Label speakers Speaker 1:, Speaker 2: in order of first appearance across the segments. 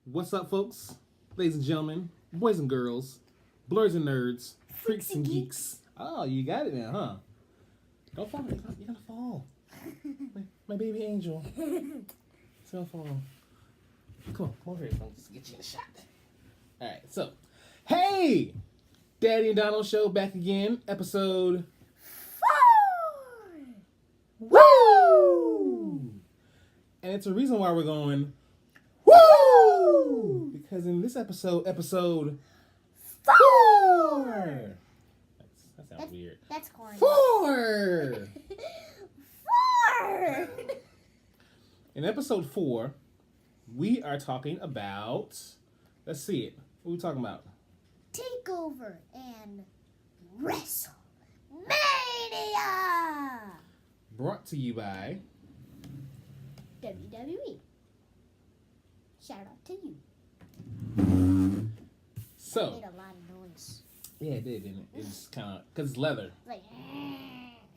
Speaker 1: What's up, folks? Ladies and gentlemen, boys and girls, blurs and nerds, freaks and geeks. Oh, you got it now, huh? Don't fall. You're gonna fall. My baby angel. It's gonna fall. Come over here. Let's get you in a shot. All right, so, hey! Daddy and Dono show back again. Episode 4! Woo! And it's a reason why we're going, woo! Because in this episode 4! That sounds weird.
Speaker 2: That's corny.
Speaker 1: 4!
Speaker 2: 4!
Speaker 1: In episode 4, we are talking about, let's see it. What are we talking about?
Speaker 2: Takeover and Wrestlemania!
Speaker 1: Brought to you by
Speaker 2: WWE. Shout out to you.
Speaker 1: So,
Speaker 2: Made a lot of noise.
Speaker 1: yeah, it did, didn't it? It's kind of, because it's leather.
Speaker 2: Like,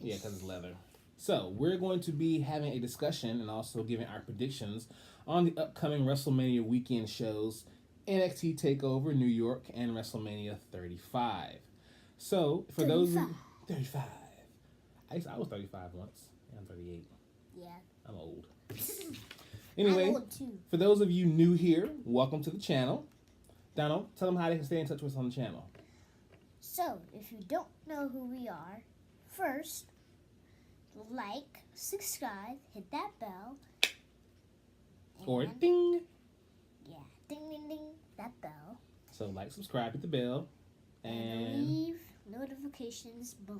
Speaker 1: Yeah, because it's leather. So, we're going to be having a discussion and also giving our predictions on the upcoming WrestleMania weekend shows, NXT Takeover New York and WrestleMania 35. So, for
Speaker 2: 35.
Speaker 1: those... 35. I was 35 once. I'm 38.
Speaker 2: yeah.
Speaker 1: I'm old. Anyway,
Speaker 2: I'm old too.
Speaker 1: for those of you new here, welcome to the channel. Donald, tell them how they can stay in touch with us on the channel.
Speaker 2: So, if you don't know who we are, first, like, subscribe, hit that bell.
Speaker 1: Or
Speaker 2: and-
Speaker 1: ding.
Speaker 2: Yeah, ding, ding, ding, that bell.
Speaker 1: So like, subscribe, hit the bell, and
Speaker 2: leave notifications below.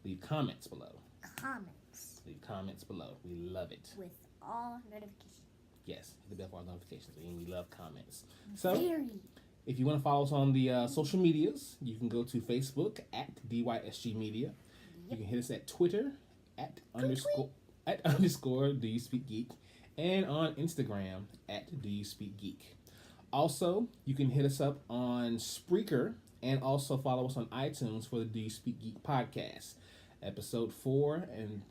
Speaker 1: leave comments below.
Speaker 2: Comments
Speaker 1: Leave comments below. We love it.
Speaker 2: with all notifications.
Speaker 1: Yes, hit the bell for our notifications. We love comments. So
Speaker 2: Very.
Speaker 1: if you want to follow us on the social medias, you can go to Facebook at DYSG Media. You can hit us at Twitter at underscore Do You Speak Geek, and on Instagram at Do You Speak Geek. Also, you can hit us up on Spreaker and also follow us on iTunes for the Do You Speak Geek podcast. Episode 4 and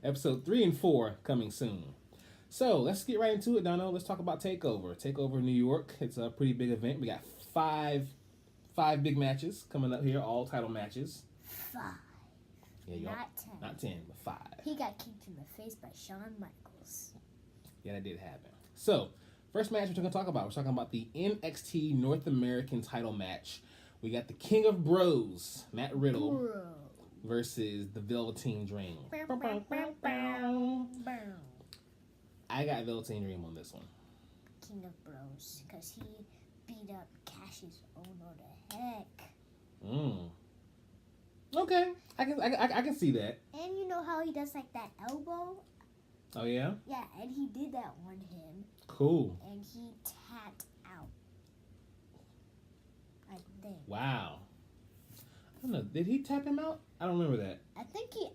Speaker 1: episode 3 and 4 coming soon. So let's get right into it, Dono. Let's talk about Takeover. Takeover New York. It's a pretty big event. We got five big matches coming up here, all title matches.
Speaker 2: 5.
Speaker 1: Yeah,
Speaker 2: Not 10.
Speaker 1: Not 10, but 5.
Speaker 2: He got kicked in the face by Shawn Michaels.
Speaker 1: Yeah, that did happen. So, first match we're going to talk about. We're talking about the NXT North American title match. We got the King of Bros, Matt Riddle,
Speaker 2: Bro.
Speaker 1: versus the Velveteen Dream.
Speaker 2: Bow, bow, bow, bow, bow.
Speaker 1: I got Velveteen Dream on this one.
Speaker 2: King of Bros. Because he beat up Cassius Ohno to heck.
Speaker 1: Okay, I can see that.
Speaker 2: And you know how he does like that elbow?
Speaker 1: Oh yeah,
Speaker 2: Yeah, and he did that on him.
Speaker 1: cool.
Speaker 2: And he tapped out. I think.
Speaker 1: Wow. I don't know. Did he tap him out? I don't remember that.
Speaker 2: I think he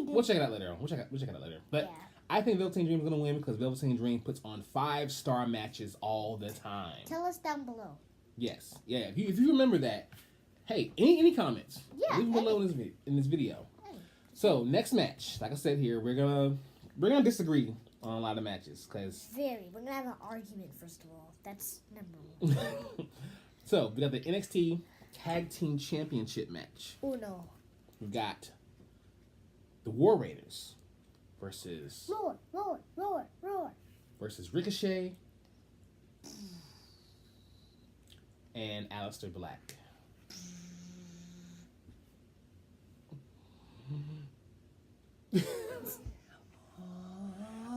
Speaker 2: did.
Speaker 1: We'll check it out later on. We'll check it out later. But
Speaker 2: yeah.
Speaker 1: I think Velveteen Dream is gonna win because Velveteen Dream puts on 5-star matches all the time.
Speaker 2: Tell us down below.
Speaker 1: Yes. Yeah. If you remember that, hey, any comments?
Speaker 2: Yeah,
Speaker 1: Leave them below in this video. So next match, like I said here, we're gonna disagree on a lot of matches because.
Speaker 2: We're gonna have an argument first of all. That's number 1.
Speaker 1: So we got the NXT Tag Team Championship match.
Speaker 2: Oh no.
Speaker 1: We got the War Raiders versus
Speaker 2: Roar.
Speaker 1: versus Ricochet and Aleister Black.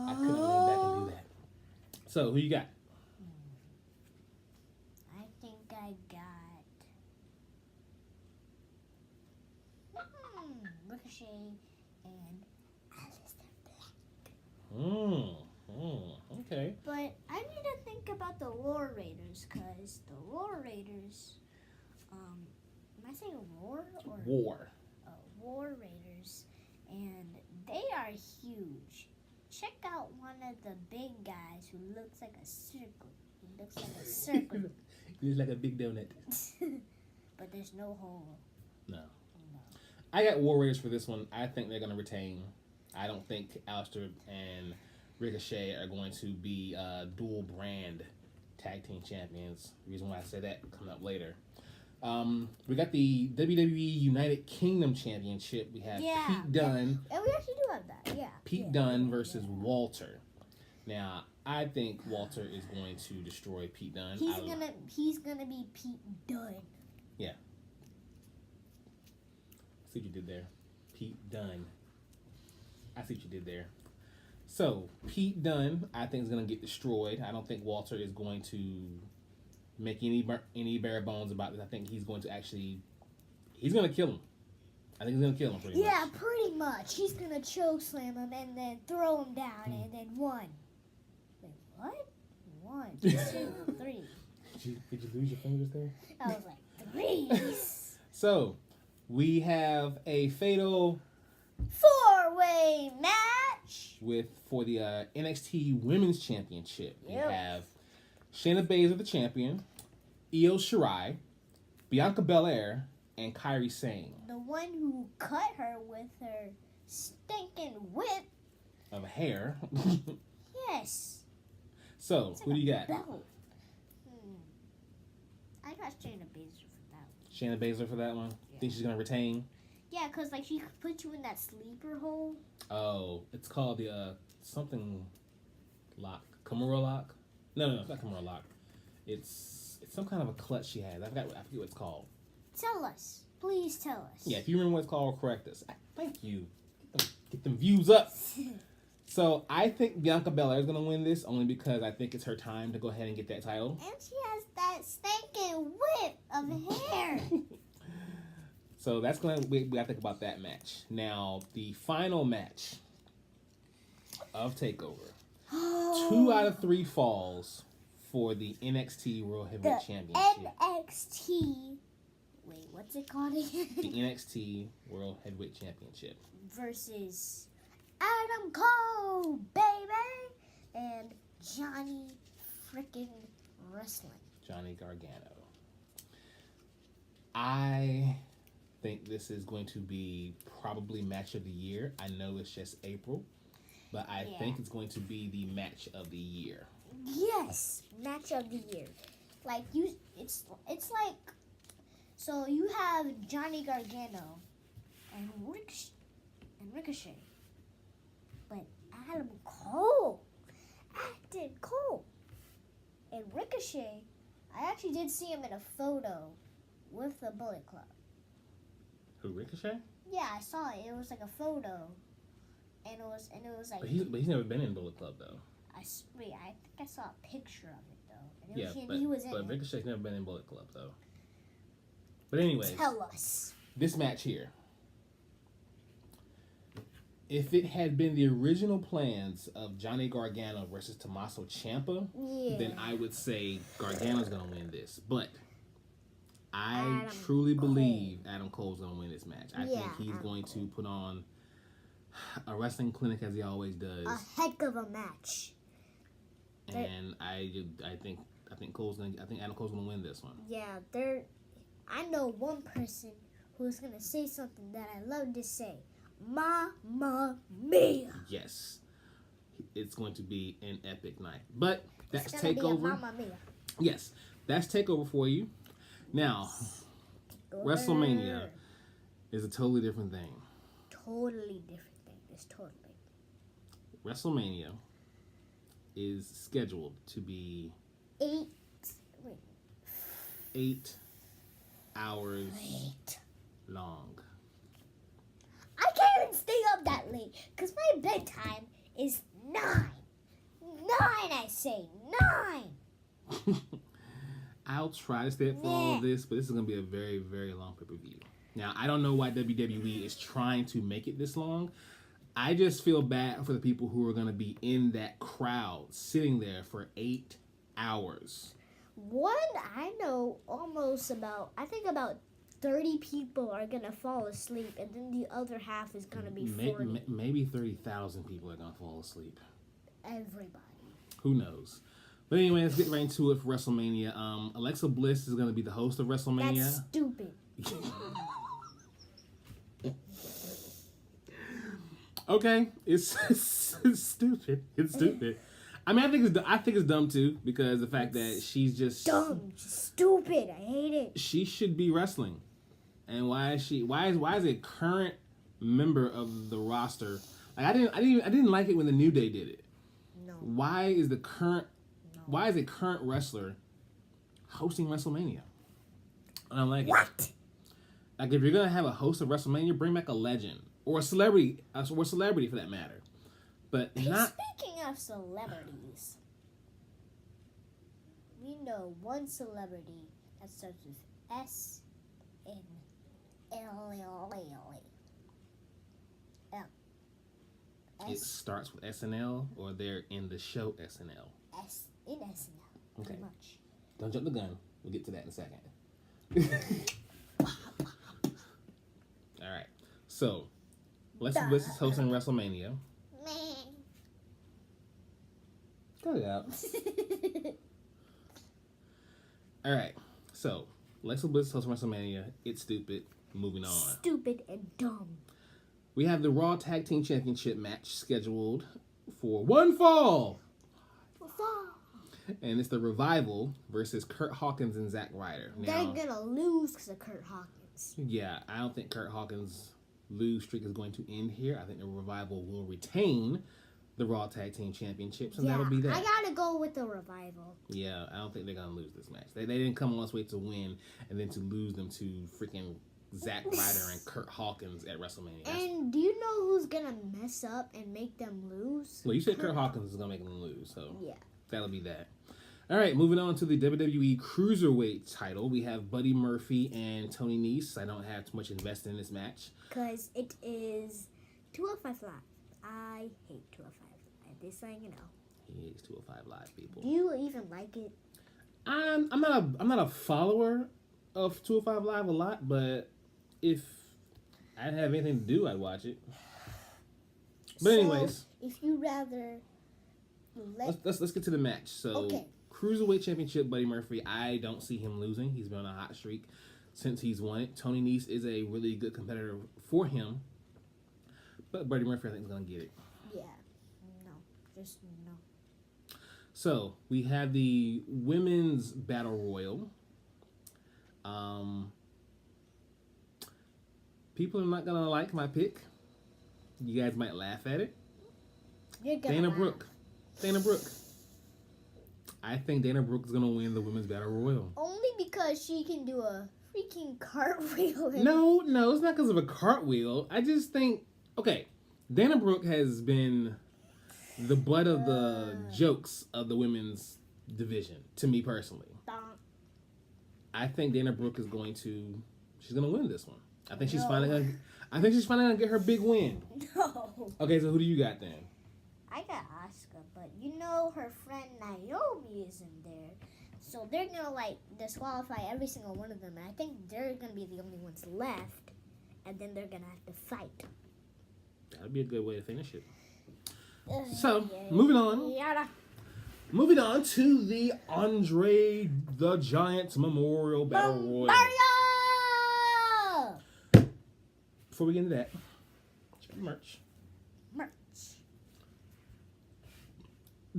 Speaker 1: I couldn't lean back and do that. So, who you got?
Speaker 2: I think I got Ricochet and Aleister Black.
Speaker 1: Okay.
Speaker 2: But I need to think about the War Raiders because the War Raiders, am I saying war or
Speaker 1: War.
Speaker 2: War Raiders, and they are huge. Check out one of the big guys who looks like a circle. He looks like a circle.
Speaker 1: He looks like a big donut.
Speaker 2: But there's no hole.
Speaker 1: No. I got War Raiders for this one. I think they're going to retain. I don't think Aleister and Ricochet are going to be dual brand tag team champions. The reason why I say that coming up later. We got the WWE United Kingdom Championship. We have Pete Dunne.
Speaker 2: And we actually do have that. Yeah.
Speaker 1: Pete Dunne versus Walter. Now, I think Walter is going to destroy Pete Dunne.
Speaker 2: He's gonna be Pete Dunne.
Speaker 1: Yeah. See what you did there. Pete Dunne. I see what you did there. So, Pete Dunne, I think, is going to get destroyed. I don't think Walter is going to make any bare bones about this. I think he's going to he's going to kill him. I think he's going to kill him pretty much.
Speaker 2: Yeah, pretty much. He's going to choke slam him and then throw him down and then 1. Wait, what? 1, 2, 3.
Speaker 1: Did you lose your fingers there?
Speaker 2: I was like, 3.
Speaker 1: So, we have a fatal
Speaker 2: 4-way match
Speaker 1: for the NXT Women's Championship.
Speaker 2: Yep.
Speaker 1: We have Shayna Baszler, the champion, Io Shirai, Bianca Belair, and Kairi Sane.
Speaker 2: The one who cut her with her stinking whip
Speaker 1: of hair.
Speaker 2: Yes.
Speaker 1: So, who do you got?
Speaker 2: Belt. I got Shayna Baszler for that one.
Speaker 1: Shayna Baszler for that one?
Speaker 2: Yeah.
Speaker 1: Think she's going to retain?
Speaker 2: Yeah, because like she could put you in that sleeper hole.
Speaker 1: Oh, it's called the something lock. Kimura lock? No, it's not Kimura lock. It's some kind of a clutch she has. I forget what it's called.
Speaker 2: Tell us. Please tell us.
Speaker 1: Yeah, if you remember what it's called, correct us. Thank you. Get them views up. So, I think Bianca Belair is going to win this only because I think it's her time to go ahead and get that title.
Speaker 2: And she has that stinking whip of hair.
Speaker 1: So, that's going to... We got to think about that match. Now, the final match of TakeOver. 2 out of 3 falls for the NXT World Heavyweight Championship.
Speaker 2: NXT... Wait, what's it called again?
Speaker 1: The NXT World Heavyweight Championship.
Speaker 2: Versus Adam Cole, baby! And Johnny freaking Wrestling.
Speaker 1: Johnny Gargano. I think this is going to be probably match of the year. I know it's just April, but I think it's going to be the match of the year.
Speaker 2: Yes, match of the year. Like it's like, so you have Johnny Gargano and Ricochet, but Adam Cole, and Ricochet. I actually did see him in a photo with the Bullet Club.
Speaker 1: Who, Ricochet?
Speaker 2: Yeah, I saw it. It was like a photo, and it was like.
Speaker 1: But he's never been in Bullet Club though.
Speaker 2: I think I saw a picture of it though. And
Speaker 1: Yeah,
Speaker 2: he was in
Speaker 1: but
Speaker 2: it.
Speaker 1: Ricochet's never been in Bullet Club though. But anyways,
Speaker 2: Tell us.
Speaker 1: This match here. If it had been the original plans of Johnny Gargano versus Tommaso Ciampa, then I would say Gargano's going to win this. But I truly believe Adam Cole's going to win this match. I think he's going to put on a wrestling clinic as he always does.
Speaker 2: A heck of a match.
Speaker 1: And I think Adam Cole's going to win this one.
Speaker 2: Yeah, I know one person who's going to say something that I love to say. Mamma Mia.
Speaker 1: Yes. It's going to be an epic night. But that's
Speaker 2: TakeOver. Mamma Mia.
Speaker 1: Yes. That's TakeOver for you. Now, WrestleMania is a totally different thing.
Speaker 2: Totally different thing. It's totally.
Speaker 1: WrestleMania is scheduled to be 8 hours long.
Speaker 2: I can't even stay up that late because my bedtime is 9. 9, I say 9.
Speaker 1: I'll try to stay up for all of this, but this is going to be a very, very long pay-per-view. Now, I don't know why WWE is trying to make it this long. I just feel bad for the people who are going to be in that crowd sitting there for 8 hours.
Speaker 2: I know I think about 30 people are going to fall asleep, and then the other half is going to be 40.
Speaker 1: Maybe 30,000 people are going to fall asleep.
Speaker 2: Everybody.
Speaker 1: Who knows? But anyway, let's get right into it for WrestleMania. Alexa Bliss is going to be the host of WrestleMania.
Speaker 2: That's stupid.
Speaker 1: Okay, it's stupid. It's stupid. I mean, I think it's dumb too because the fact that she's just
Speaker 2: dumb, stupid. I hate it.
Speaker 1: She should be wrestling, and why is she? Why is a current member of the roster? Like I didn't like it when the New Day did it.
Speaker 2: No.
Speaker 1: Why is the current? No. Why is a current wrestler hosting WrestleMania? I don't like it. Like if you're gonna have a host of WrestleMania, bring back a legend or a celebrity for that matter. But not.
Speaker 2: Speaking of celebrities, we know one celebrity that starts with S N L L L.
Speaker 1: It starts with SNL, or they're in the show SNL.
Speaker 2: In SNL.
Speaker 1: Okay.
Speaker 2: Pretty much.
Speaker 1: Don't jump the gun. We'll get to that in a second. All right. So, Alexa Bliss is hosting WrestleMania. Cut it out. All right. So, Alexa Bliss is hosting WrestleMania. It's stupid. Moving on.
Speaker 2: Stupid and dumb.
Speaker 1: We have the Raw Tag Team Championship match scheduled for one fall. And it's the Revival versus Kurt Hawkins and Zack Ryder.
Speaker 2: Now, they're going to lose because of Kurt Hawkins.
Speaker 1: Yeah, I don't think Kurt Hawkins' lose streak is going to end here. I think the Revival will retain the Raw Tag Team Championships, and that'll be that.
Speaker 2: I got to go with the Revival.
Speaker 1: Yeah, I don't think they're going to lose this match. They didn't come all this way to win and then to lose them to freaking Zack Ryder and Kurt Hawkins at WrestleMania.
Speaker 2: And do you know who's going to mess up and make them lose?
Speaker 1: Well, you said Kurt Hawkins is going to make them lose, so
Speaker 2: yeah,
Speaker 1: that'll be that. All right, moving on to the WWE Cruiserweight title. We have Buddy Murphy and Tony Nese. I don't have too much invested in this match.
Speaker 2: Because it is 205 Live. I hate 205 Live. This thing, you know.
Speaker 1: He hates 205 Live, people.
Speaker 2: Do you even like it?
Speaker 1: I'm not a follower of 205 Live a lot, but if I didn't have anything to do, I'd watch it. But anyways,
Speaker 2: if you rather
Speaker 1: let's get to the match. So,
Speaker 2: okay.
Speaker 1: Cruiserweight Championship, Buddy Murphy. I don't see him losing. He's been on a hot streak since he's won it. Tony Nese is a really good competitor for him, but Buddy Murphy I think is gonna get it.
Speaker 2: Yeah, no, just no.
Speaker 1: So we have the women's battle royal. People are not gonna like my pick. You guys might laugh at it. Dana Brooke. I think Dana Brooke is gonna win the women's battle royal.
Speaker 2: Only because she can do a freaking cartwheel.
Speaker 1: No, it's not because of a cartwheel. I just think, okay, Dana Brooke has been the butt of the jokes of the women's division, to me personally. I think Dana Brooke is she's gonna win this one. I think she's finally gonna get her big win.
Speaker 2: No.
Speaker 1: Okay, so who do you got then?
Speaker 2: I got Asuka, but you know her friend Naomi is in there. So they're gonna disqualify every single one of them. And I think they're gonna be the only ones left. And then they're gonna have to fight.
Speaker 1: That'd be a good way to finish it. So, moving on. Moving on to the Andre the Giant Memorial Battle Royal.
Speaker 2: Mario!
Speaker 1: Before we get into that, check the merch.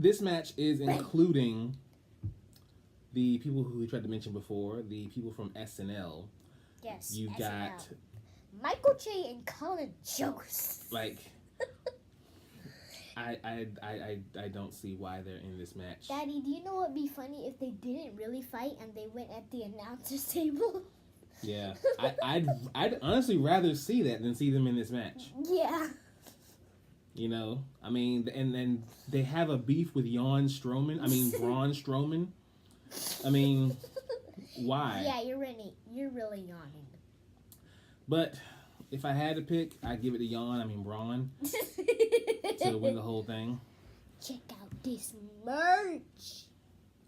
Speaker 1: This match is including the people who we tried to mention before, the people from SNL.
Speaker 2: Yes,
Speaker 1: you
Speaker 2: SNL.
Speaker 1: got
Speaker 2: Michael J. and Colin Jost.
Speaker 1: I don't see why they're in this match.
Speaker 2: Daddy, do you know what would be funny if they didn't really fight and they went at the announcer's table?
Speaker 1: Yeah, I'd honestly rather see that than see them in this match.
Speaker 2: Yeah.
Speaker 1: You know, I mean, and they have a beef with Braun Strowman. I mean, why?
Speaker 2: Yeah, you're really yawning.
Speaker 1: But if I had to pick, I'd give it to Braun to win the whole thing.
Speaker 2: Check out this merch.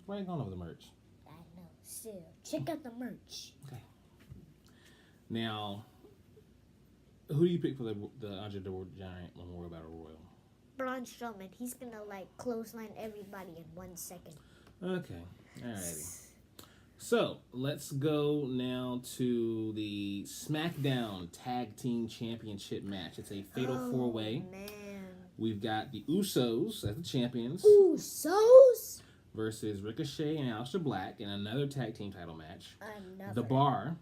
Speaker 1: Where are you going over the merch?
Speaker 2: I know, still. Check out the merch.
Speaker 1: Okay. Now, who do you pick for the Andre the Giant Memorial Battle Royal?
Speaker 2: Braun Strowman. He's gonna clothesline everybody in 1 second.
Speaker 1: Okay. Alrighty. So let's go now to the SmackDown Tag Team Championship match. It's a fatal 4-way.
Speaker 2: Man.
Speaker 1: We've got the Usos as the champions.
Speaker 2: Usos
Speaker 1: versus Ricochet and Aleister Black in another tag team title match.
Speaker 2: Another.
Speaker 1: The Bar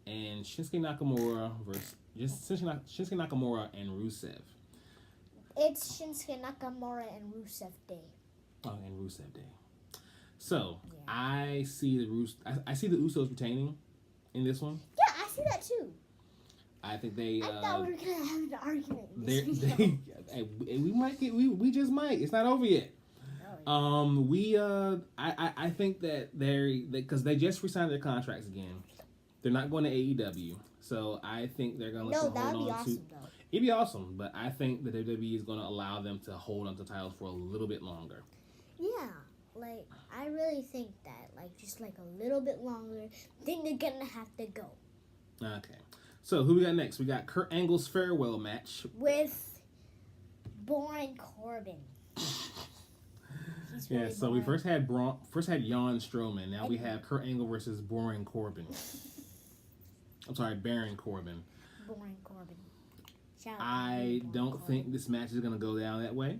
Speaker 1: and Shinsuke Nakamura versus Shinsuke Nakamura and Rusev.
Speaker 2: It's Shinsuke Nakamura and Rusev Day.
Speaker 1: Oh, and Rusev Day. So I see the Usos retaining in this one.
Speaker 2: Yeah, I see that too.
Speaker 1: I think they.
Speaker 2: I thought we were gonna have an argument.
Speaker 1: We just might. It's not over yet. I think that because they just re-signed their contracts again. They're not going to AEW, so I think they're going to hold on to. Awesome, though. It'd be awesome, but I think that WWE is going to allow them to hold on to titles for a little bit longer.
Speaker 2: Yeah, like I really think that, like just like a little bit longer, then they're gonna have to go.
Speaker 1: Okay, so who we got next? We got Kurt Angle's farewell match
Speaker 2: with Baron Corbin.
Speaker 1: Yeah, so we first had Braun Strowman. Now we have Kurt Angle versus Baron Corbin. I'm sorry, Baron Corbin.
Speaker 2: Baron Corbin.
Speaker 1: I don't think this match is going to go down that way.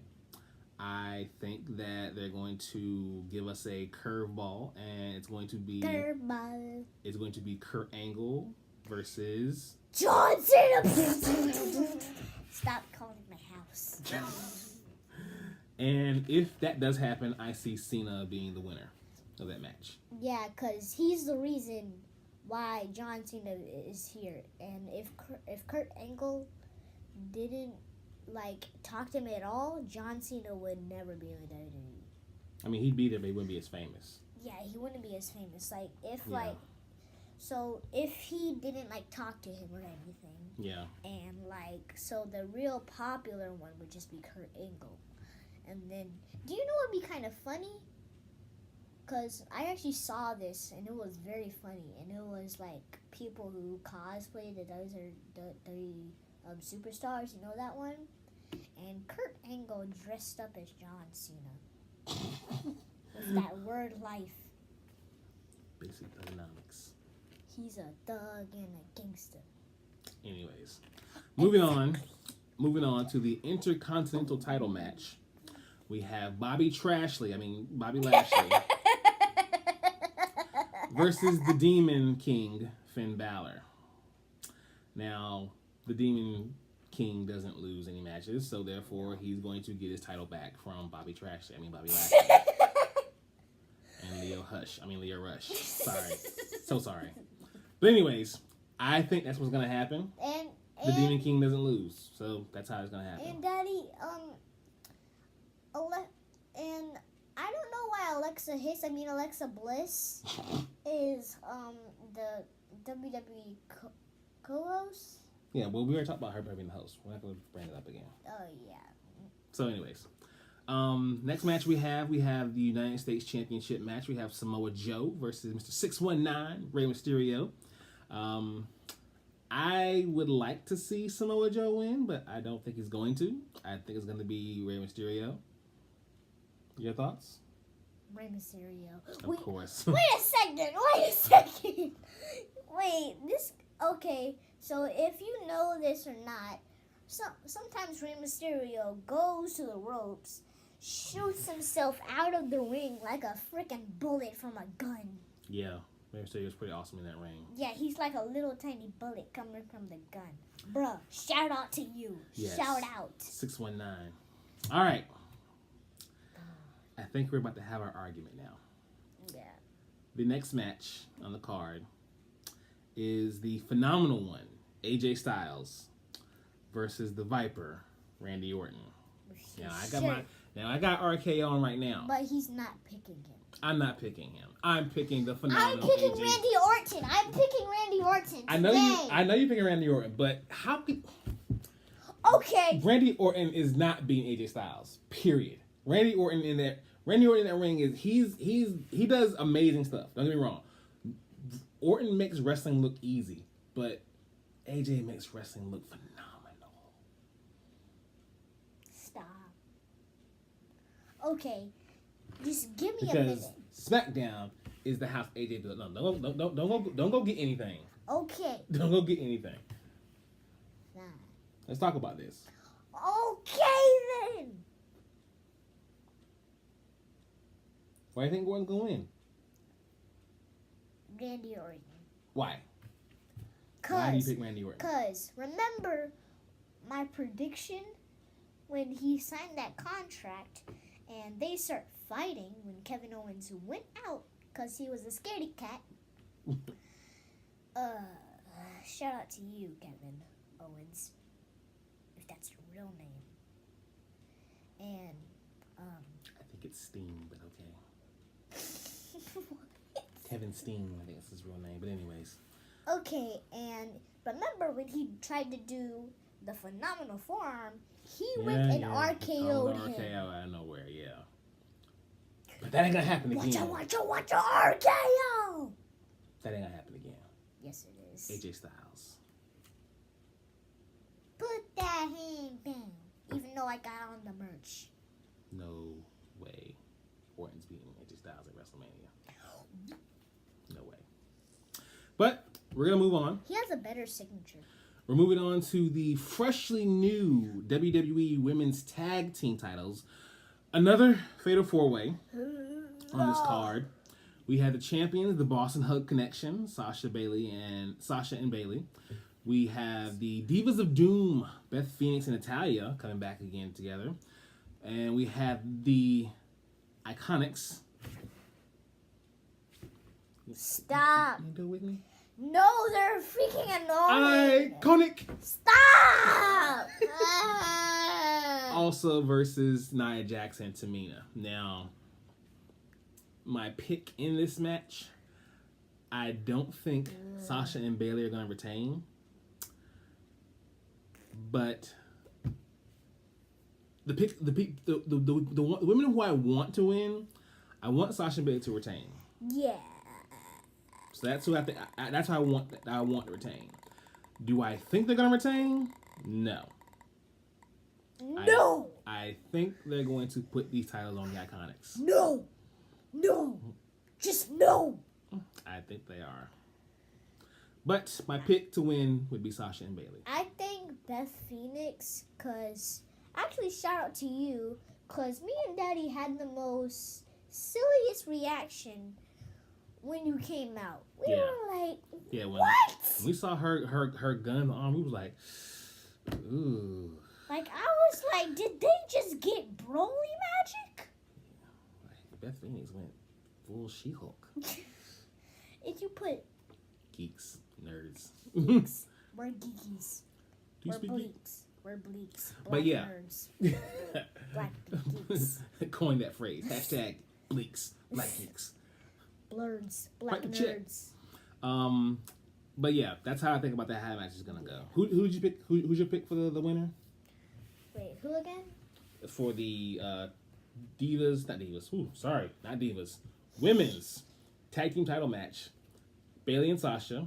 Speaker 1: I think that they're going to give us a curveball, and it's going to be Kurt Angle versus
Speaker 2: John Cena. Stop calling my house.
Speaker 1: And if that does happen, I see Cena being the winner of that match.
Speaker 2: Yeah, because he's the reason why John Cena is here. And if Kurt Angle didn't, like, talk to him at all, John Cena would never be in the WWE.
Speaker 1: I mean, he'd be there, but he wouldn't be as famous.
Speaker 2: Yeah, he wouldn't be as famous. Like, if he didn't, like, talk to him or anything.
Speaker 1: Yeah. And,
Speaker 2: like, so the real popular one would just be Kurt Angle. And then, do you know what would be kind of funny? Because I actually saw this, and it was very funny. And it was, like, people who cosplay the superstars, you know that one? And Kurt Angle dressed up as John Cena. With that word life.
Speaker 1: Basic thugonomics.
Speaker 2: He's a thug and a gangster.
Speaker 1: Anyways, moving on to the Intercontinental title match. We have Bobby Lashley versus the Demon King, Finn Balor. Now, the Demon King doesn't lose any matches, so therefore he's going to get his title back from Bobby Lashley. And Leo Rush. Sorry. So sorry. But anyways, I think that's what's going to happen. And the Demon King doesn't lose, so that's how it's going to happen.
Speaker 2: And Daddy, and I don't know why Alexa Bliss is the WWE co-host.
Speaker 1: Yeah, well, we already talked about her being the host. We're not going to bring it up again.
Speaker 2: Oh, yeah.
Speaker 1: So anyways, next match we have the United States Championship match. We have Samoa Joe versus Mr. 619, Rey Mysterio. I would like to see Samoa Joe win, but I don't think he's going to. I think it's going to be Rey Mysterio. Your thoughts?
Speaker 2: Rey Mysterio.
Speaker 1: Of course.
Speaker 2: Wait a second. Okay, so if you know this or not, sometimes Rey Mysterio goes to the ropes, shoots himself out of the ring like a freaking bullet from a gun.
Speaker 1: Yeah, Rey Mysterio's pretty awesome in that ring.
Speaker 2: Yeah, he's like a little tiny bullet coming from the gun. Bruh, shout out to you. Yes. Shout out.
Speaker 1: 619. All right. I think we're about to have our argument now.
Speaker 2: Yeah.
Speaker 1: The next match on the card is the phenomenal one, AJ Styles versus the Viper, Randy Orton. Now I got RK on right now.
Speaker 2: But he's not picking him.
Speaker 1: I'm not picking him. I'm picking the phenomenal.
Speaker 2: I'm picking
Speaker 1: AJ.
Speaker 2: Randy Orton.
Speaker 1: I know you're picking Randy Orton, but how could?
Speaker 2: Okay.
Speaker 1: Randy Orton is not beating AJ Styles. Period. Randy Orton in that ring is he does amazing stuff. Don't get me wrong. Orton makes wrestling look easy, but AJ makes wrestling look phenomenal.
Speaker 2: Stop. Okay, just give me a minute.
Speaker 1: SmackDown is the house AJ built. No, don't go get anything.
Speaker 2: Okay.
Speaker 1: Don't go get anything.
Speaker 2: Fine.
Speaker 1: Let's talk about this.
Speaker 2: Okay then.
Speaker 1: Why do you think Orton's gonna win?
Speaker 2: Randy Orton.
Speaker 1: Why? Why do you pick Randy Orton?
Speaker 2: Because remember my prediction when he signed that contract and they start fighting when Kevin Owens went out because he was a scaredy cat. Shout out to you, Kevin Owens, if that's your real name. And
Speaker 1: I think it's Steen, but okay. Kevin Steen, I think that's his real name. But anyways.
Speaker 2: Okay, and remember when he tried to do the phenomenal forearm, he went and RKO'd him.
Speaker 1: RKO out of nowhere, yeah. But that ain't gonna happen again.
Speaker 2: Watch out, RKO!
Speaker 1: That ain't gonna happen again.
Speaker 2: Yes, it is.
Speaker 1: AJ Styles.
Speaker 2: Put that hand down. Even though I got on the merch.
Speaker 1: No way. Orton's beating AJ Styles at WrestleMania. No way. But we're gonna move on.
Speaker 2: He has a better signature.
Speaker 1: We're moving on to the freshly new WWE Women's Tag Team titles. Another Fatal 4-Way on this card. We had the champions, the Boston Hug Connection, Sasha and Bayley. We have the Divas of Doom, Beth Phoenix and Natalya, coming back again together. And we have the Iconics.
Speaker 2: Stop.
Speaker 1: You do it with me?
Speaker 2: No, they're freaking annoying.
Speaker 1: Iconic.
Speaker 2: Stop.
Speaker 1: Also versus Nia Jax and Tamina. Now, my pick in this match, I don't think Sasha and Bayley are going to retain. But the women who I want to win, I want Sasha and Bayley to retain.
Speaker 2: Yeah.
Speaker 1: So that's who I think. That's how I want to retain. Do I think they're going to retain? No.
Speaker 2: No.
Speaker 1: I think they're going to put these titles on the Iconics.
Speaker 2: No. Just no.
Speaker 1: I think they are. But my pick to win would be Sasha and Bayley.
Speaker 2: I think Beth Phoenix, because... Actually, shout out to you, because me and Daddy had the most silliest reaction when you came out. We were like, what?
Speaker 1: When we saw her gun arm, we was like, ooh.
Speaker 2: Like, I was like, did they just get Broly magic?
Speaker 1: Yeah. Like, Beth Phoenix went full She-Hulk.
Speaker 2: If you put...
Speaker 1: Geeks. Nerds.
Speaker 2: Geeks. We're geekies.
Speaker 1: Do you
Speaker 2: We're
Speaker 1: speak
Speaker 2: bleaks. We're bleaks. Black
Speaker 1: but yeah.
Speaker 2: nerds. Black geeks.
Speaker 1: Coin that phrase. Hashtag bleaks. Black geeks.
Speaker 2: Blurds. Black nerds.
Speaker 1: But yeah, that's how I think about that how the match is gonna go. Who'd you pick? Who's your pick for the winner?
Speaker 2: Wait, who again?
Speaker 1: For the Divas, not Divas. Women's tag team title match. Bayley and Sasha.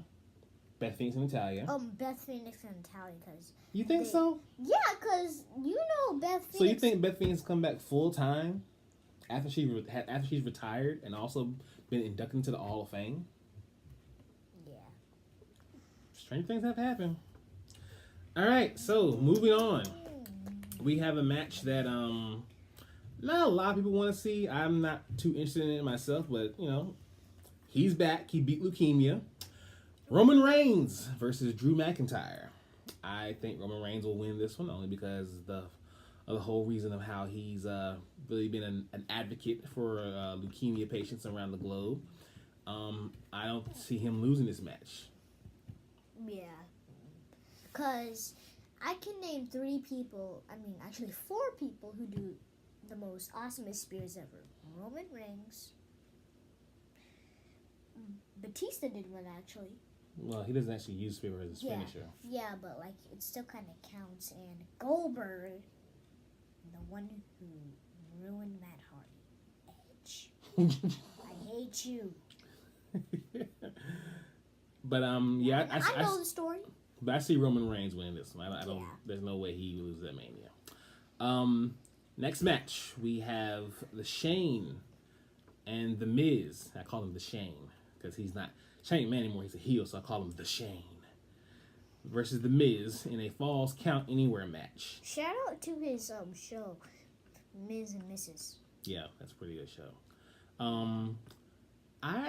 Speaker 1: Beth Phoenix and Natalya.
Speaker 2: Beth Phoenix and Natalya, because...
Speaker 1: You think so?
Speaker 2: Yeah, because you know Beth Phoenix...
Speaker 1: So you think Beth Phoenix come back full time after she's retired and also been inducted into the Hall of Fame?
Speaker 2: Yeah.
Speaker 1: Strange things have happened. All right, so moving on. We have a match that not a lot of people want to see. I'm not too interested in it myself, but you know, he's back. He beat leukemia. Roman Reigns versus Drew McIntyre. I think Roman Reigns will win this one only because of the whole reason of how he's really been an advocate for leukemia patients around the globe. I don't see him losing this match.
Speaker 2: Yeah. Because I can name 4 people who do the most awesomest spears ever. Roman Reigns. Batista did one, actually.
Speaker 1: Well, he doesn't actually use spear as his finisher.
Speaker 2: Yeah, but like it still kind of counts. And Goldberg, the one who ruined Matt Hardy, Edge. I hate you.
Speaker 1: But yeah,
Speaker 2: I know the story.
Speaker 1: But I see Roman Reigns winning this one. I don't. Yeah. There's no way he loses at Mania. Next match we have the Shane And The Miz, I call him The Shane, because he's not Shane McMahon anymore, he's a heel, so I call him The Shane. Versus The Miz in a Falls Count Anywhere match.
Speaker 2: Shout out to his show, Miz and Mrs.
Speaker 1: Yeah, that's a pretty good show. I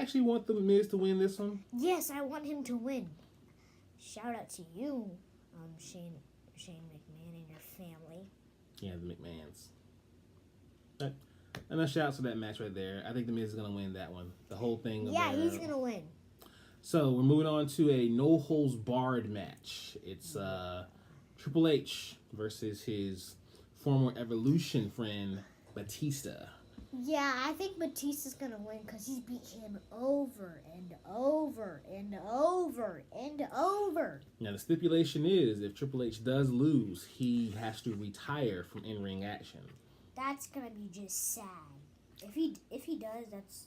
Speaker 1: actually want The Miz to win this one.
Speaker 2: Yes, I want him to win. Shout out to you, Shane McMahon and your family.
Speaker 1: Yeah, the McMahons. And a shout out to that match right there. I think The Miz is going to win that one. The whole thing.
Speaker 2: Yeah, he's going to win.
Speaker 1: So, we're moving on to a no-holds-barred match. It's Triple H versus his former Evolution friend, Batista.
Speaker 2: Yeah, I think Batista's going to win because he's beat him over and over and over and over.
Speaker 1: Now, the stipulation is if Triple H does lose, he has to retire from in-ring action.
Speaker 2: That's going to be just sad. If he does, that's...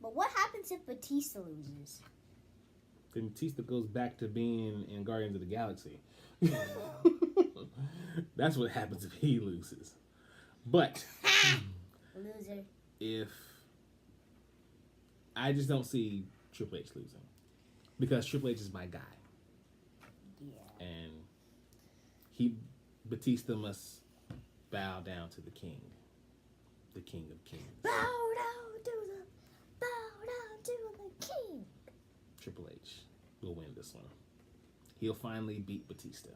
Speaker 2: But what happens if Batista loses?
Speaker 1: Then Batista goes back to being in Guardians of the Galaxy. That's what happens if he loses. But...
Speaker 2: Loser.
Speaker 1: If I just don't see Triple H losing because Triple H is my guy.
Speaker 2: Yeah.
Speaker 1: And Batista must bow down to the King of Kings.
Speaker 2: Bow down to the King.
Speaker 1: Triple H will win this one. He'll finally beat Batista.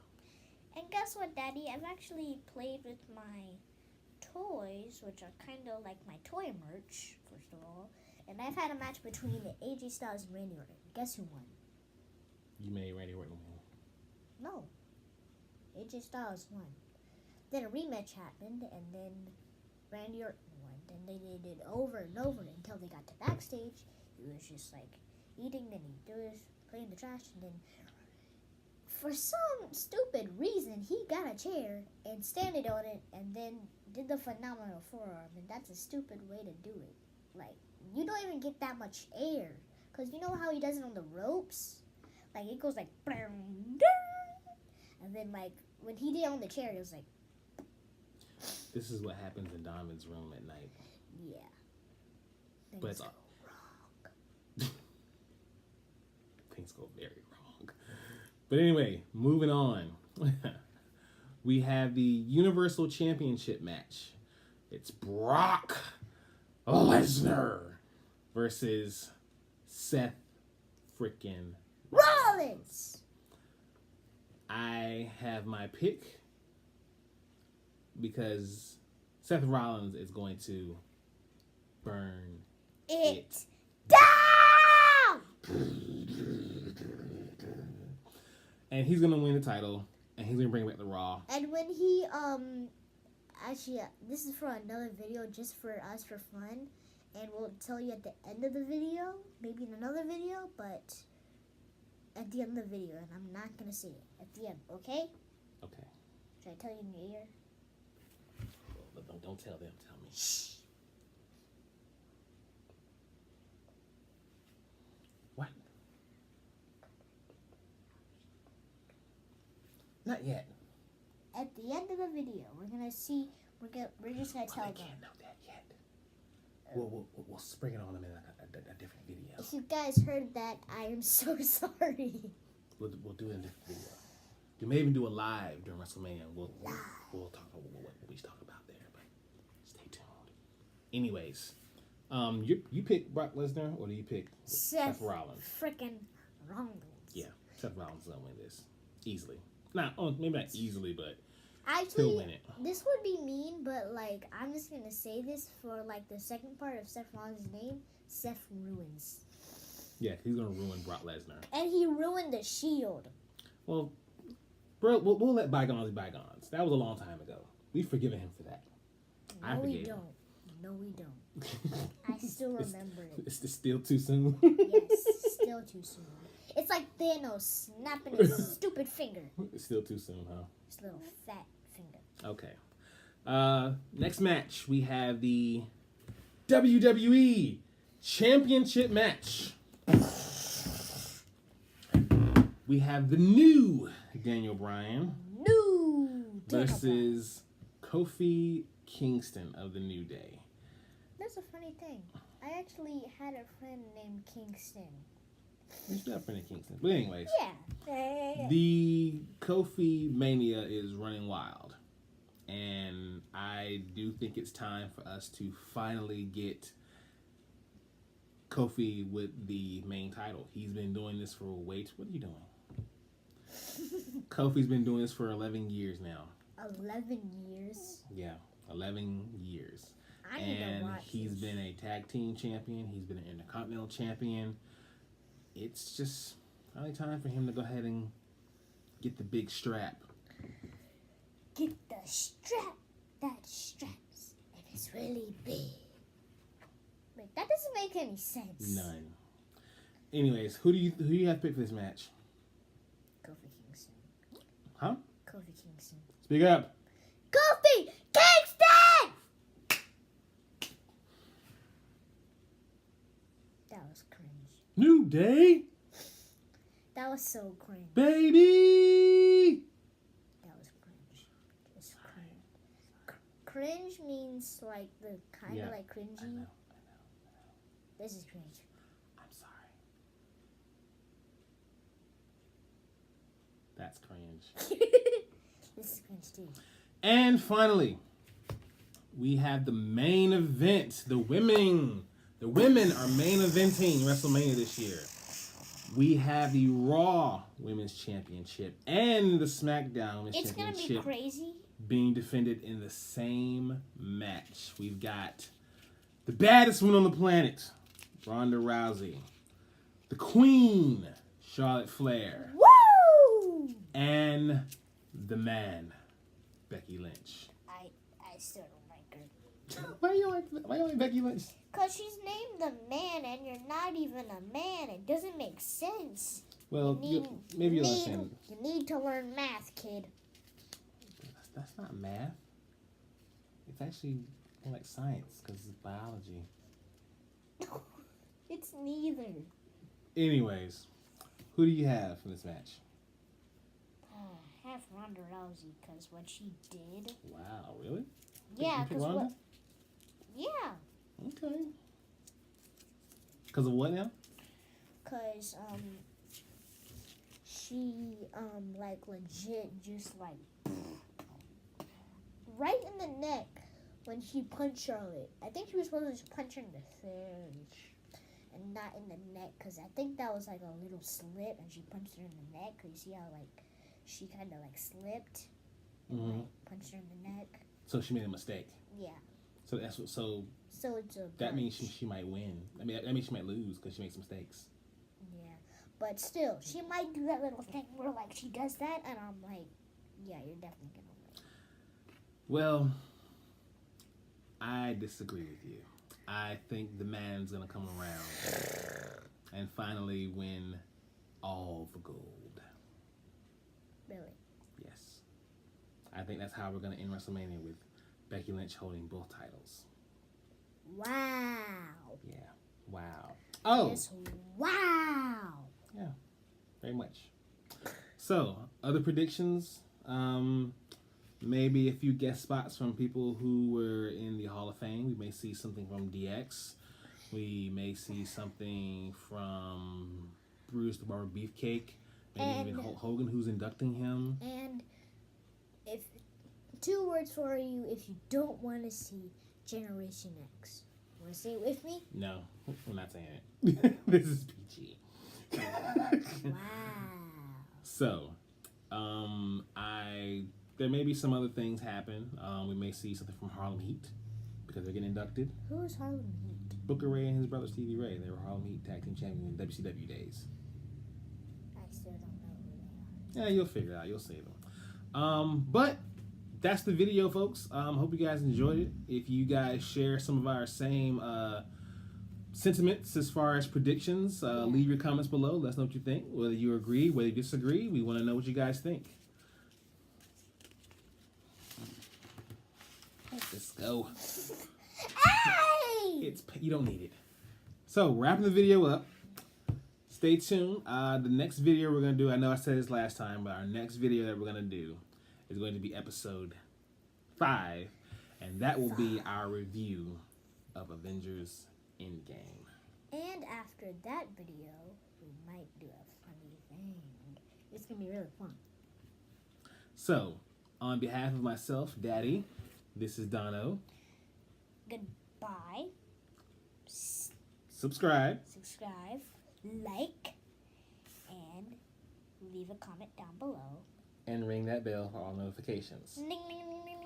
Speaker 2: And guess what, Daddy? I've actually played with my toys, which are kind of like my toy merch, first of all. And I've had a match between AJ Styles and Randy Orton. Guess who won?
Speaker 1: You made Randy Orton win.
Speaker 2: No. AJ Styles won. Then a rematch happened, and then Randy Orton won. Then they did it over and over until they got to backstage. He was just like eating, then he was playing the trash, and then for some stupid reason, he got a chair and standing on it and then did the phenomenal forearm. And that's a stupid way to do it. Like, you don't even get that much air. Because you know how he does it on the ropes? Like, it goes like... And then, like, when he did it on the chair, it was like...
Speaker 1: This is what happens in Donovan's room at night.
Speaker 2: Yeah.
Speaker 1: But it's
Speaker 2: go
Speaker 1: wrong. Things go very wrong. But anyway, moving on. We have the Universal Championship match. It's Brock Lesnar versus Seth freaking
Speaker 2: Rollins.
Speaker 1: I have my pick because Seth Rollins is going to burn it
Speaker 2: down.
Speaker 1: And he's gonna win the title, and he's gonna bring back the Raw.
Speaker 2: And when he actually, this is for another video, just for us for fun, and we'll tell you at the end of the video, maybe in another video, but at the end of the video, and I'm not gonna say it at the end, okay?
Speaker 1: Okay.
Speaker 2: Should I tell you in your ear?
Speaker 1: Well, don't tell them. Tell me.
Speaker 2: Shh.
Speaker 1: What? Not yet.
Speaker 2: At the end of the video, we're gonna see. We're just gonna tell
Speaker 1: I
Speaker 2: them.
Speaker 1: can't know that yet. We'll spring it on them in a different video.
Speaker 2: If you guys heard that, I am so sorry.
Speaker 1: We'll do it in a different video. We may even do a live during WrestleMania. We'll talk about what we talk about there, but stay tuned. Anyways, you pick Brock Lesnar or do you pick Seth Rollins?
Speaker 2: Frickin' Rollins.
Speaker 1: Yeah, Seth Rollins is gonna win this easily. Maybe not easily, but
Speaker 2: actually,
Speaker 1: he'll win it.
Speaker 2: This would be mean, but like I'm just gonna say this for like the second part of Seth Rollins' name. Seth ruins.
Speaker 1: Yeah, he's gonna ruin Brock Lesnar.
Speaker 2: And he ruined the Shield.
Speaker 1: Well, bro, we'll let bygones be bygones. That was a long time ago. We've forgiven him for that.
Speaker 2: No, we don't. No, we don't. I still remember it.
Speaker 1: It's still too soon.
Speaker 2: Yes, still too soon. It's like Thanos snapping his stupid finger.
Speaker 1: It's still too soon, huh?
Speaker 2: His little fat finger.
Speaker 1: Okay. Next match, we have the WWE Championship Match. We have the new Daniel Bryan versus Kofi Kingston of the New Day.
Speaker 2: That's a funny thing. I actually had a friend named Kingston.
Speaker 1: You still have a friend named Kingston. But anyways.
Speaker 2: Yeah.
Speaker 1: The Kofi Mania is running wild. And I do think it's time for us to finally get Kofi with the main title. He's been doing this for what are you doing? Kofi's been doing this for 11 years now.
Speaker 2: 11 years?
Speaker 1: Yeah, 11 years.
Speaker 2: I need to watch
Speaker 1: he's been a tag team champion. He's been an Intercontinental champion. It's just finally time for him to go ahead and get the big strap.
Speaker 2: Get the strap that straps, and it's really big. Wait, that doesn't make any sense.
Speaker 1: None. Anyways, who do you have picked for this match?
Speaker 2: Kofi Kingston.
Speaker 1: Huh?
Speaker 2: Kofi Kingston.
Speaker 1: Speak up.
Speaker 2: Kofi Kingston! That was cringe.
Speaker 1: New Day,
Speaker 2: That was so cringe.
Speaker 1: baby.
Speaker 2: That was cringe. Just cringe. Cringe means like the kind of like cringy.
Speaker 1: I know.
Speaker 2: This is cringe.
Speaker 1: I'm sorry. That's cringe.
Speaker 2: This is cringe too.
Speaker 1: And finally, we have the main event. The women are main eventing WrestleMania this year. We have the Raw Women's Championship and the SmackDown Women's
Speaker 2: It's gonna
Speaker 1: Championship
Speaker 2: be crazy.
Speaker 1: being defended in the same match. We've got the baddest woman on the planet, Ronda Rousey, the Queen, Charlotte Flair,
Speaker 2: Woo!
Speaker 1: and the man, Becky Lynch.
Speaker 2: I still don't like her.
Speaker 1: Why you like Becky Lynch?
Speaker 2: Cause she's named the man, and you're not even a man. It doesn't make sense.
Speaker 1: Well, maybe you'll understand.
Speaker 2: You need to learn math, kid.
Speaker 1: That's not math. It's actually more like science because it's biology.
Speaker 2: It's neither.
Speaker 1: Anyways, who do you have for this match?
Speaker 2: I have Ronda Rousey because what she did.
Speaker 1: Wow, really?
Speaker 2: Yeah,
Speaker 1: You pick
Speaker 2: because
Speaker 1: Ronda?
Speaker 2: what? Yeah,
Speaker 1: Okay. Because of what now?
Speaker 2: because she like legit just like right in the neck when she punched Charlotte. I think she was supposed to just punch her in the face and not in the neck because I think that was like a little slip and she punched her in the neck. You see how like she kind of like slipped and like, punched her in the neck.
Speaker 1: So she made a mistake.
Speaker 2: Yeah.
Speaker 1: So that's what. So
Speaker 2: So it's a
Speaker 1: that means
Speaker 2: punch.
Speaker 1: she might win. I mean, that means she might lose because she makes mistakes.
Speaker 2: Yeah, but still, she might do that little thing where like she does that, and I'm like, yeah, you're definitely gonna win.
Speaker 1: Well, I disagree with you. I think the man's gonna come around and finally win all the gold.
Speaker 2: Really?
Speaker 1: Yes. I think that's how we're gonna end WrestleMania, with Becky Lynch holding both titles.
Speaker 2: Wow.
Speaker 1: Yeah. Wow. Oh.
Speaker 2: Yes, wow.
Speaker 1: Yeah. Very much. So, other predictions. Maybe a few guest spots from people who were in the Hall of Fame. We may see something from DX. We may see something from Bruce the Barber Beefcake. Maybe even Hulk Hogan, who's inducting him.
Speaker 2: And if 2 words for you, if you don't want to see Generation X, want to say it with me?
Speaker 1: No, we're not saying it. This is PG.
Speaker 2: Wow.
Speaker 1: So, there may be some other things happen. We may see something from Harlem Heat because they're getting inducted.
Speaker 2: Who is Harlem Heat?
Speaker 1: Booker Ray and his brother Stevie Ray. They were Harlem Heat tag team champions in WCW days.
Speaker 2: I still don't know who they are.
Speaker 1: Yeah, you'll figure it out. You'll see them. But that's the video, folks. Hope you guys enjoyed it. If you guys share some of our same sentiments as far as predictions, leave your comments below. Let us know what you think. Whether you agree, whether you disagree, we want to know what you guys think. Let this go.
Speaker 2: Hey!
Speaker 1: You don't need it. So, wrapping the video up. Stay tuned. The next video we're going to do, I know I said this last time, but our next video that we're going to do is going to be episode 5, and that will be our review of Avengers Endgame.
Speaker 2: And after that video, we might do a funny thing. It's going to be really fun.
Speaker 1: So, on behalf of myself, Daddy, this is Dono.
Speaker 2: Goodbye.
Speaker 1: Subscribe,
Speaker 2: like, and leave a comment down below.
Speaker 1: and ring that bell for all notifications.
Speaker 2: Ding, ding, ding, ding, ding.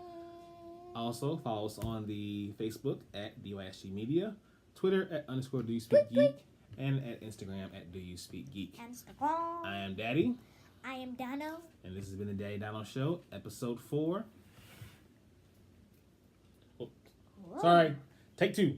Speaker 1: Also, follow us on the Facebook at DYSG Media, Twitter at _ Do You Speak Geek, and at Instagram at Do You Speak Geek.
Speaker 2: Instagram.
Speaker 1: I am Daddy.
Speaker 2: I am Dono.
Speaker 1: And this has been the Daddy Dono Show, episode 4. Oh,
Speaker 2: Whoa.
Speaker 1: sorry, take 2.